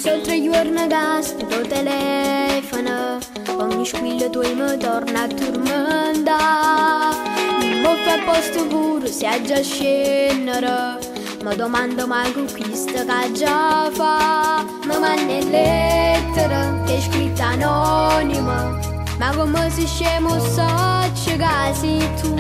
sono 3 giorni che sto tuo telefono, ogni squillo tuo mi torna a tormentare. Mi fa posto pure se è già scendere, mi domando mai con questo che già fa. Mi manda lettere che è scritta anonima, ma come se scemo so che sei tu.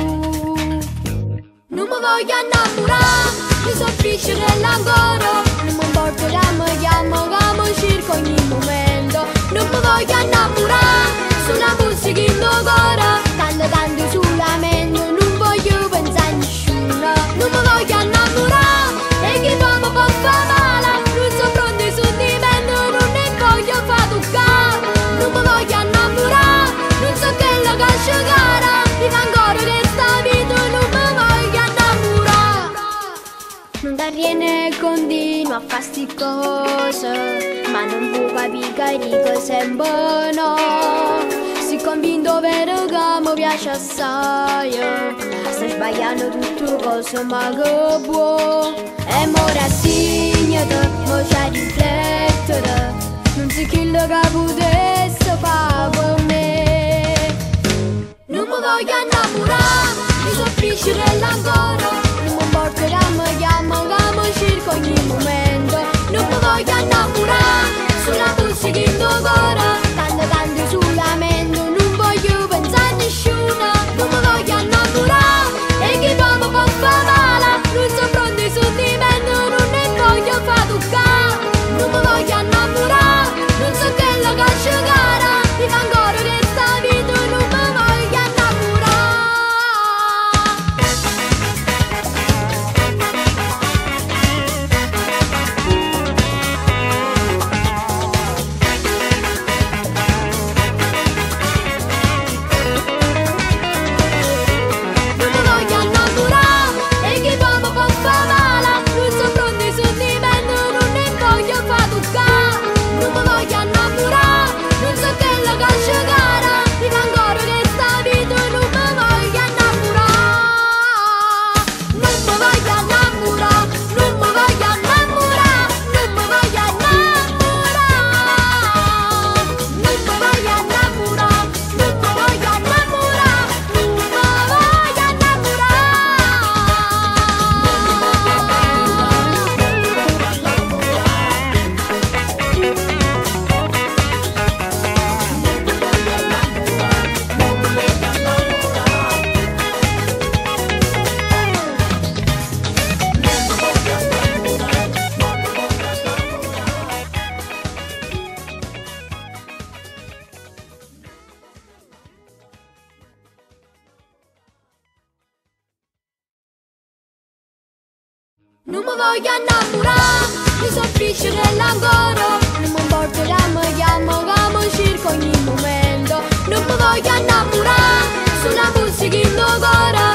Non mi voglio innamorare, mi soffrisce dell'ancora, non mi importa che mi chiamo, che mi cerco ogni momento. Non mi voglio innamorare, sulla musica in mio cuore, tanto sulla mente, non voglio pensare a nessuno. Non mi voglio innamorare, e chi poi mi può fare male, non so pronto ai sentimenti, non ne voglio far toccare. Non mi voglio innamorare, non so che lo cascio cara, vivo ancora questa vita, non mi voglio innamorare. Non ti viene continua a fare sti cose, ma non può capire che dico sempre no. Si convinto vero che mi piace assai, sto sbagliando tutte cose ma che può. E mo rassegnati, mo c'è riflettere, non si quello che potesse fare per me. Non mi voglio innamorare, mi soffrisce dell'ancora, non mi importa che mi chiamo, che mi cerco ogni momento. Non mi voglio innamorare, sulla musica in tuo cuore, tanto sulla mente, non voglio pensare a nessuno. Non mi voglio innamorare, e chi poi mi può fare male, non so pronto ai sentimenti, non ne voglio far toccare. Non mi voglio innamorare, non so che lo cascio cara, vivo ancora questa vita, non mi voglio innamorare. Non mi voglio innamorare, e chi poi mi può fare male, non so pronto ai sentimenti, non ne voglio far toccare. Non mi voglio innamorare, non so che lo cascio cara, vivo ancora questa vita, non mi voglio innamorare. Non mi voglio innamorare, non mi voglio innamorare, non mi voglio innamorare. Non mi voglio innamorare, non mi voglio innamorare, non mi voglio innamorare. Non mi voglio innamorare, mi soffrisce dell'ancora, non mi importa che mi chiamo, che mi cerco ogni momento. Non mi voglio innamorare, sulla musica in tuo cuore,